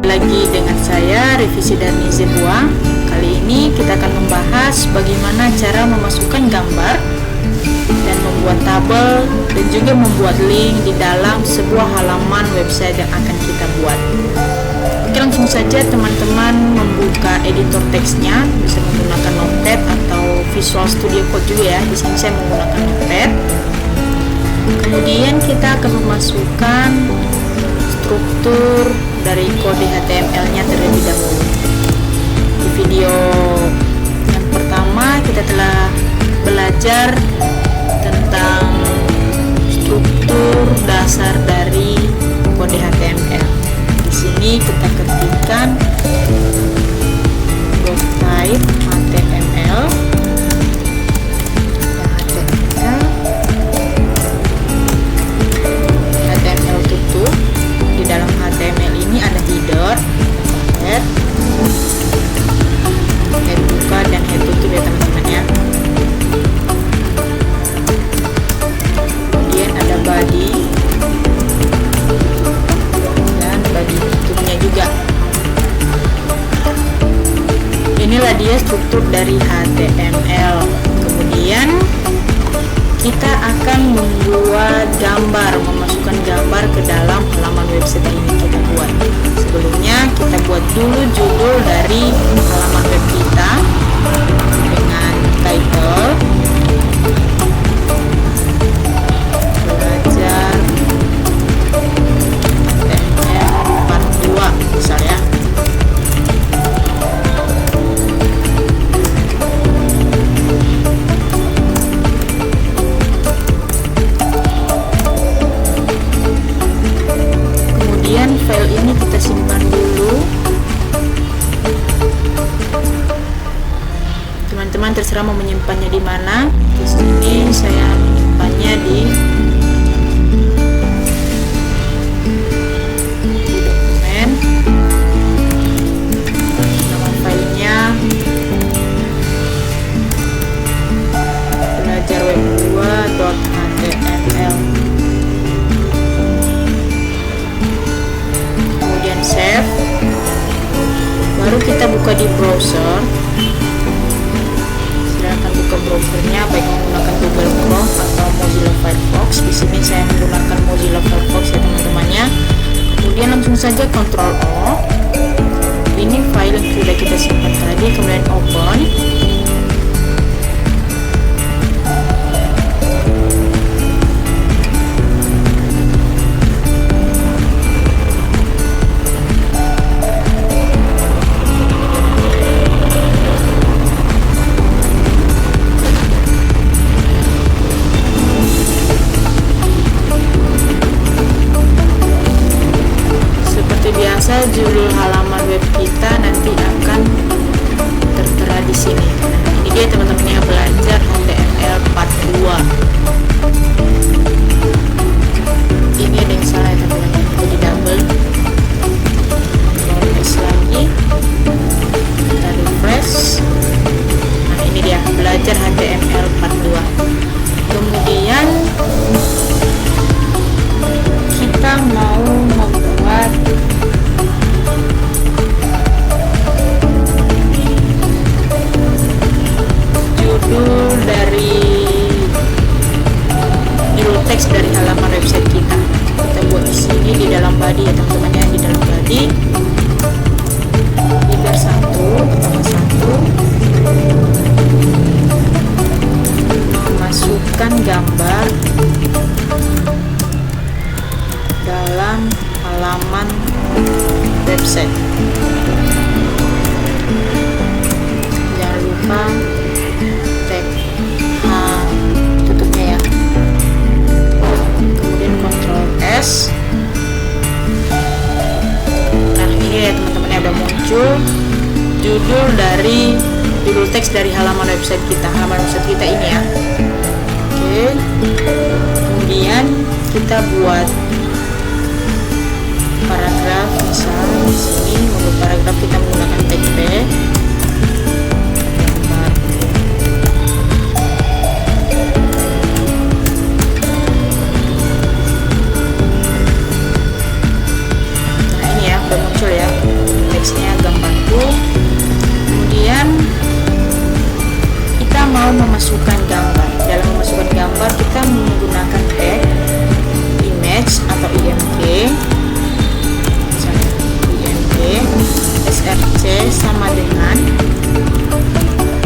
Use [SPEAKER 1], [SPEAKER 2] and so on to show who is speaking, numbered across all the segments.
[SPEAKER 1] Lagi dengan saya Revisi dan Nizibwa. Kali ini kita akan membahas bagaimana cara memasukkan gambar dan membuat tabel dan juga membuat link di dalam sebuah halaman website yang akan kita buat. Oke, langsung saja teman-teman membuka editor teksnya, bisa menggunakan Notepad atau Visual Studio Code juga ya. Di sini saya menggunakan Notepad. Kemudian kita akan memasukkan struktur dari kode HTML-nya terlebih dahulu. Di video yang pertama kita telah belajar tentang struktur dasar dari kode HTML. Di sini kita ketikkan type HTML. HTML tutup. Di dalam HTML ini ada header, head buka dan head tutup ya teman-teman ya. Kemudian ada body dan body tutupnya juga. Inilah dia struktur dari HTML. Kemudian kita akan membuat gambar, memasukkan gambar ke dalam halaman website yang ingin kita buat. Sebelumnya kita buat dulu judul dari halaman web kita dengan title belajar HTML part 2 misalnya. Kemudian file ini kita simpan dulu. Teman-teman terserah mau menyimpannya di mana. Di sini saya menyimpannya di dokumen. Nama filenya belajarweb2.html. Save. Baru kita buka di browser. Silakan buka browsernya baik menggunakan Google Chrome atau Mozilla Firefox. Di sini saya menggunakan Mozilla Firefox ya teman-temannya. Kemudian langsung saja Ctrl O. Ini file yang sudah kita simpan tadi. Kemudian open. Judul halaman web kita nanti akan tertera di sini. Ini dia teman-teman yang belajar HTML part 2. Ini ada yang salah ya teman-teman, jadi double. Refresh lagi, kita refresh. Nah ini dia belajar HTML part 2. Kemudian kita mau membuat judul dari judul teks dari halaman website kita. Kita buat di sini di dalam body ya teman-teman ya, di dalam body header 1 pertama 1 masukkan gambar dalam halaman website. Jangan lupa tag tutupnya ya. Kemudian Ctrl S. Nah ini ya teman-teman ya, udah muncul judul teks dari halaman website kita. Halaman website kita ini ya. Oke. Kemudian kita buat paragraf, misalnya di sini untuk paragraf kita menggunakan tag B. Nah ini ya udah muncul ya. image-nya, gambarku. Kemudian kita mau memasukkan gambar. Dalam memasukkan gambar kita menggunakan tag image atau img, src sama dengan,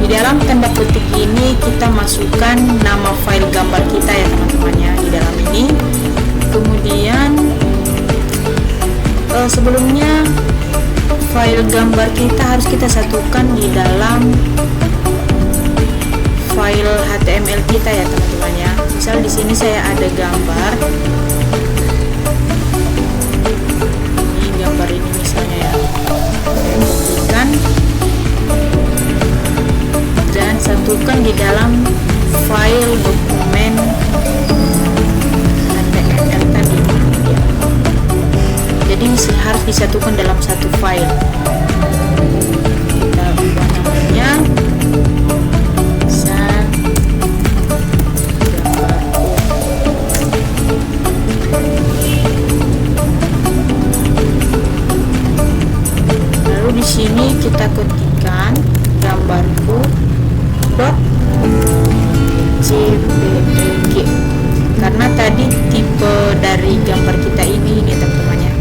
[SPEAKER 1] di dalam tanda petik ini kita masukkan nama file gambar kita ya teman-teman ya, di dalam ini. Kemudian sebelumnya file gambar kita harus kita satukan di dalam file HTML kita ya teman-teman ya. Misal di sini saya ada gambar, ini gambar ini misalnya ya, saya ketikkan dan satukan di dalam file dokumen HTML tadi ya. Jadi harus disatukan dalam satu file. Kita ubah namanya gambarku. Lalu di sini kita ketikkan gambarku .jpeg, karena tadi tipe dari gambar kita ini ya teman-teman ya.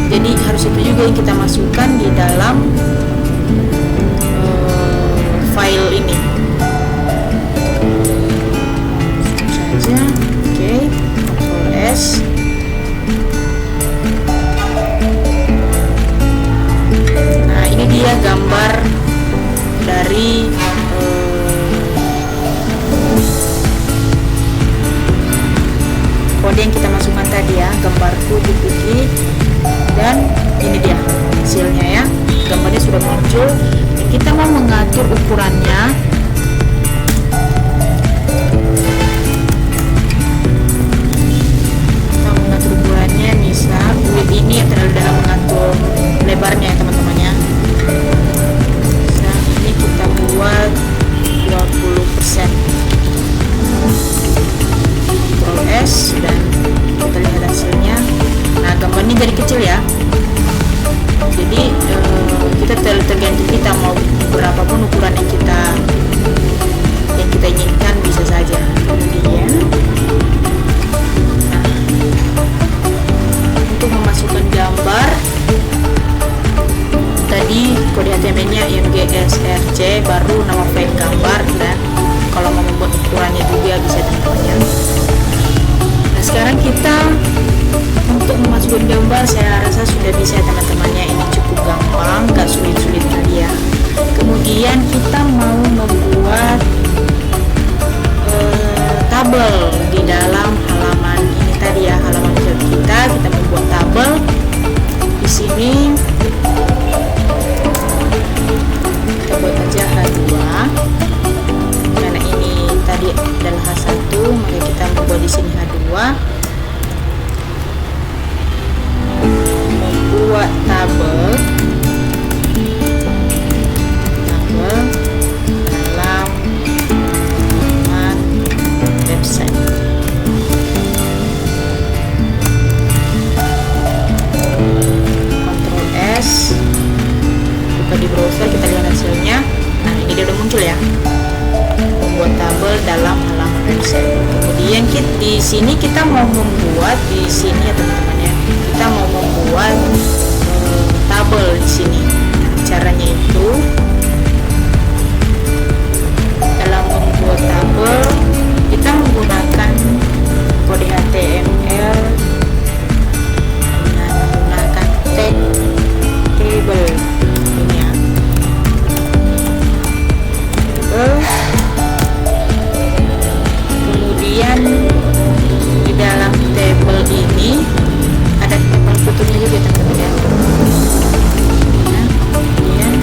[SPEAKER 1] Jadi harus itu juga yang kita masukkan di dalam file ini. Saja, oke, Ctrl S. Nah ini dia gambar dari kode yang kita masukkan tadi ya, gambarku dipilih, dan ini dia hasilnya ya, gambarnya sudah muncul. Kita mau mengatur ukurannya. Kita mengatur ukurannya, misal width ini terlalu dalam mengatur lebarnya ya teman-teman ya. Nah ini kita buat 20%. Ctrl S dan kita lihat hasilnya. Nah gambarnya jadi kecil ya. Jadi kita tergantung kita mau berapapun ukuran yang kita inginkan bisa saja. Kemudian nah, untuk memasukkan gambar tadi kode HTML-nya img src, baru nama file gambar, dan kalau mau membuat ukurannya juga bisa teman-teman. Nah sekarang kita untuk memasukkan gambar saya rasa sudah bisa teman-temannya, ini cukup gampang, gak sulit-sulit tadi ya. Kemudian kita mau membuat tabel di dalam halaman ini tadi ya, halaman web kita membuat tabel. Di sini kita buat aja H2 karena ini tadi adalah H1, maka kita membuat di sini H2. Membuat tabel dalam halaman website. Ctrl S, buka di browser, kita lihat hasilnya. Nah ini dia udah muncul ya, membuat tabel dalam halaman website. Kemudian di sini kita mau membuat di sini ya teman-teman ya, kita mau membuat tabel di sini. Caranya itu dalam membuat tabel kita menggunakan kode HTML dengan menggunakan tag table ini ya. Kemudian di dalam table ini ada table kutubnya juga teman-teman ya. Kemudian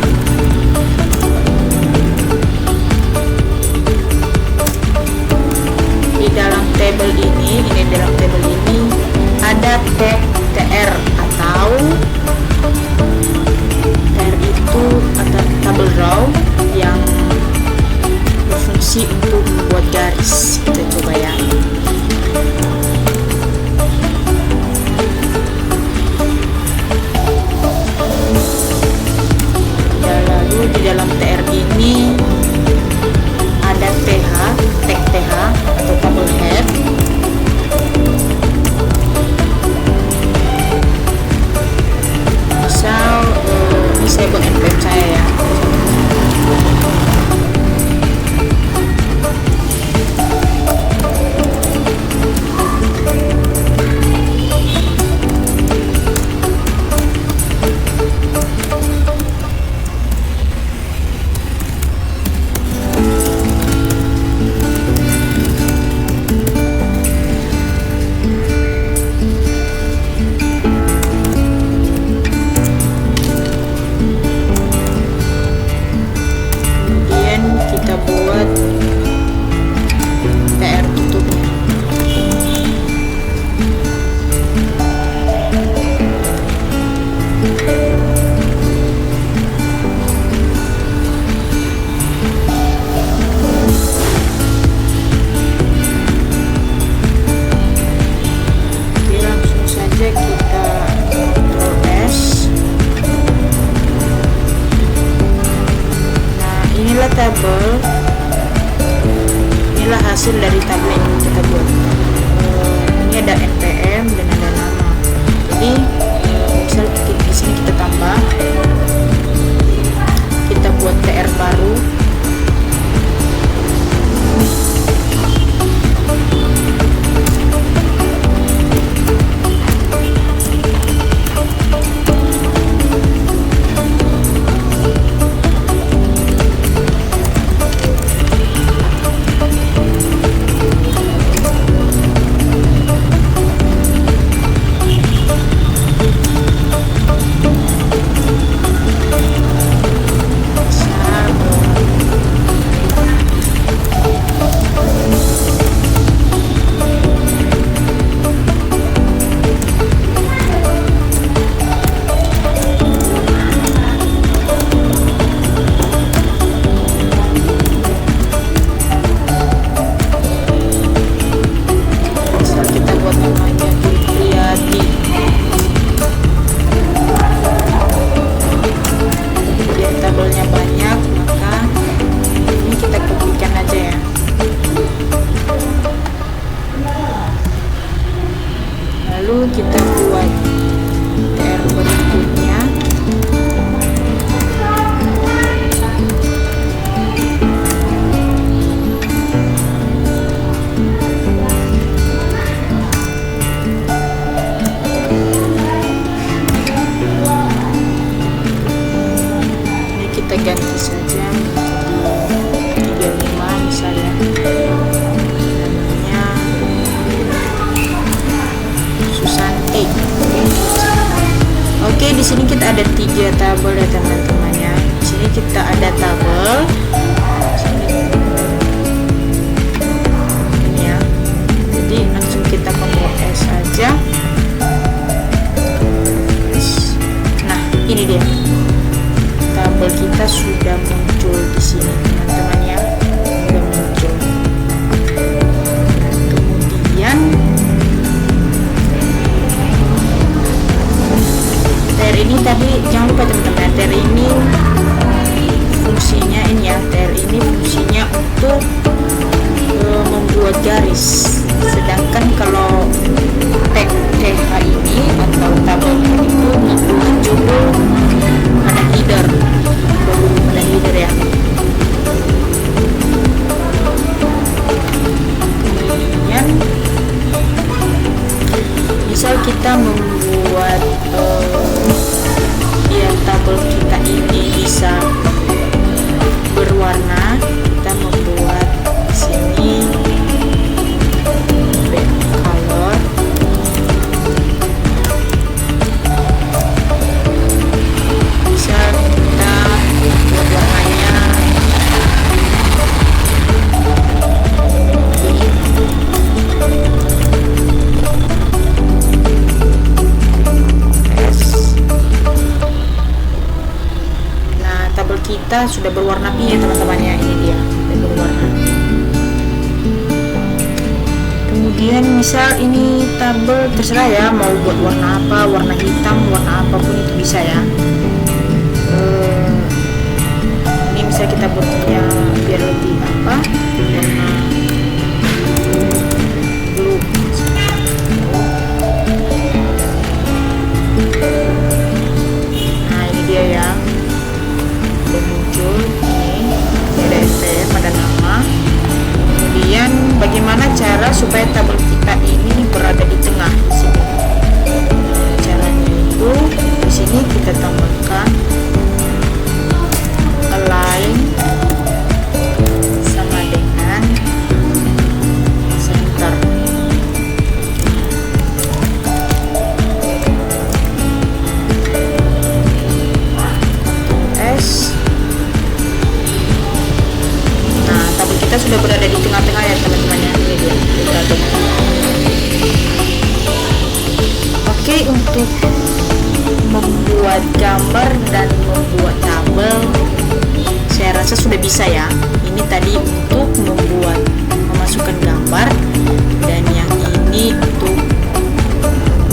[SPEAKER 1] tabel. Inilah hasil dari tabel yang kita buat. Ini ada NPM dan ada nama. Jadi misal di sini kita tambah, kita buat PR baru. Lalu kita buat TR berikutnya. Ini kita ganti saja 35 misalnya. Oke, di sini kita ada 3 tabel ya teman-teman ya. Di sini kita ada tabel. Ini ya. Jadi langsung kita Ctrl S aja. Nah, ini dia. Tabel kita sudah muncul di sini teman-teman ya. Sudah muncul. Nah, kemudian TR ini tadi jangan lupa teman-teman, TR ini fungsinya ini ya, TR ini fungsinya untuk membuat garis. Sedangkan kalau tag TH ini atau tabel itu membuat judul pada header, pada header ya. Kemudian misal kita membuat tabel kita ini bisa berwarna, kita membuat di sini color. Bisa kita buat warnanya kita sudah berwarna pink ya teman-teman ya. Ini dia sudah berwarna. Kemudian misal ini tabel terserah ya, mau buat warna apa, warna hitam, warna apapun itu bisa ya. Ini bisa kita buatnya biar lebih apa, warna blue. Nah ini dia ya, muncul ini ada NPM, ada nama. Kemudian bagaimana cara supaya tabel kita ini berada di tengah di sini? Caranya itu di sini kita tambahkan align sama dengan center. S. Kita sudah berada di tengah-tengah ya teman-teman ya. Ini dia kita. Oke, untuk membuat gambar dan membuat tabel saya rasa sudah bisa ya. Ini tadi untuk memasukkan gambar, dan yang ini untuk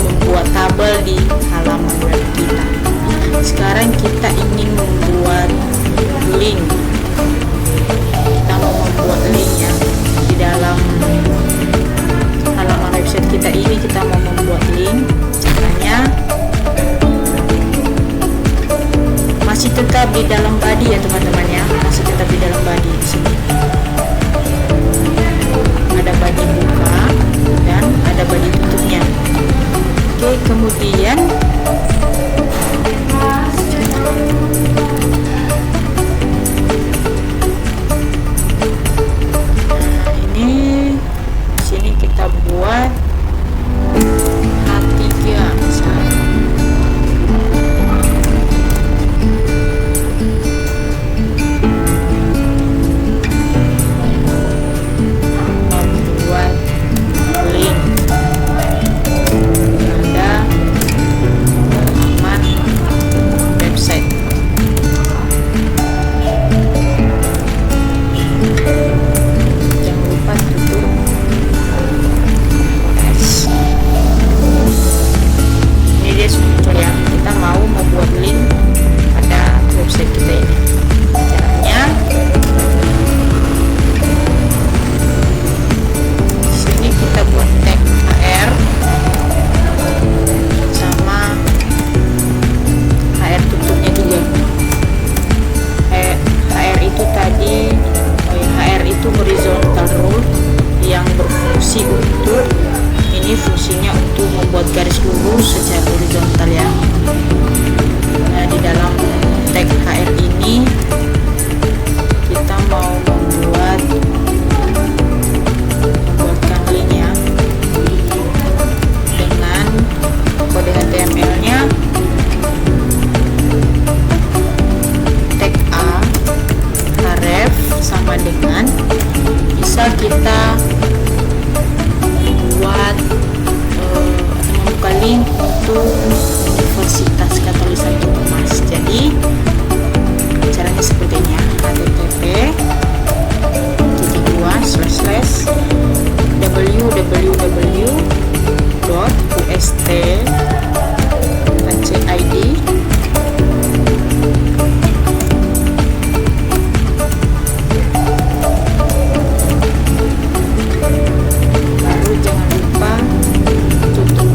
[SPEAKER 1] membuat tabel di halaman web kita. Sekarang kita ingin membuat link. masih tetap di dalam body ya teman-teman ya, masih tetap di dalam body. Di sini ada body buka dan ada body tutupnya. Oke, kemudian ini sini kita buat H3 misalnya. Membuat link pada halaman website. Jangan lupa tutup S. Ini dia muncul ya, kita mau membuat link pada website kita ini. Caranya sini kita buat tag HR sama HR tutupnya juga. HR itu tadi HR itu horizontal rule yang berfungsi untuk ini, fungsinya untuk membuat garis lurus secara horizontal ya. Nah, di dalam tag HR ini kita mau membuatkan linknya dengan kode HTML-nya tag A href sama dengan bisa kita buat membuka link untuk Universitas Katolik Santo Tomas. Jadi caranya seperti ini ya, http://www.ust.cid lalu jangan lupa tutup.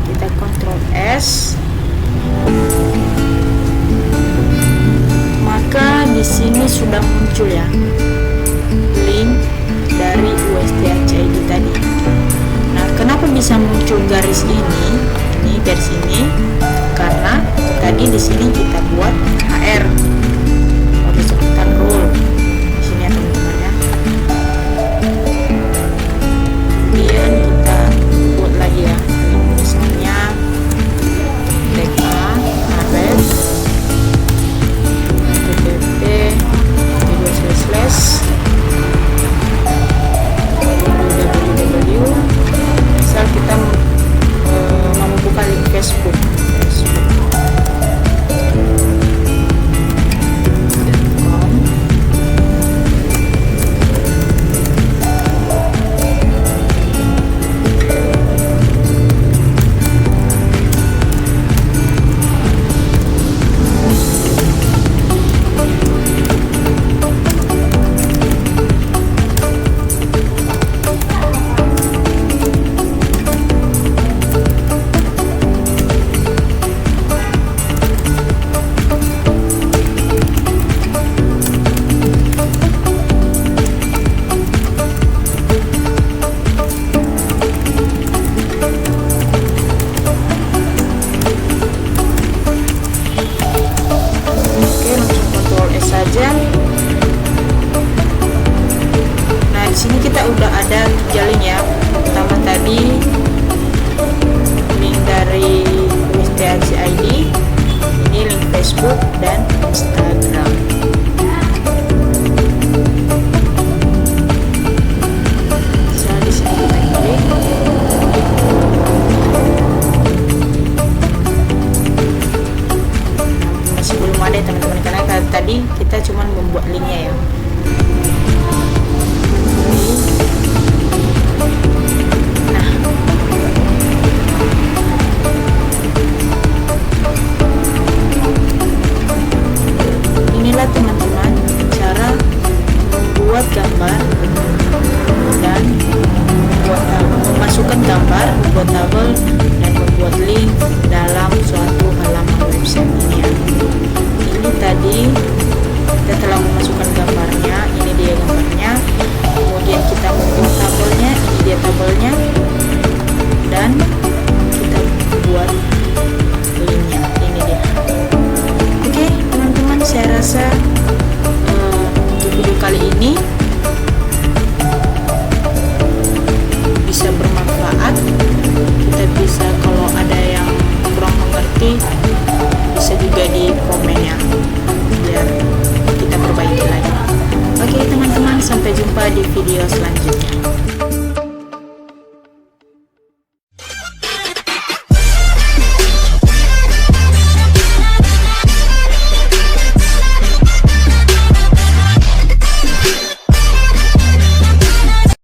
[SPEAKER 1] Kita Ctrl S. Maka di sini sudah muncul ya link dari USTCID tadi. Nah, kenapa bisa muncul garis ini? Ini garis ini karena tadi di sini kita buat HR horizontal rule. Di sini ya teman-teman ya. Kemudian kita buat lagi ya, misalnya TK href http www. Misal kita mau membuka link Facebook. udah ada 3 link ya. Pertama tadi link dari USTCID, ini link Facebook dan Instagram. Saya di sini kita klik. Masih belum ada teman-teman, karena tadi kita cuma membuat linknya ya. Inilah teman-teman cara membuat gambar dan memasukkan gambar, membuat tabel dan membuat link dalam jumpa di video selanjutnya.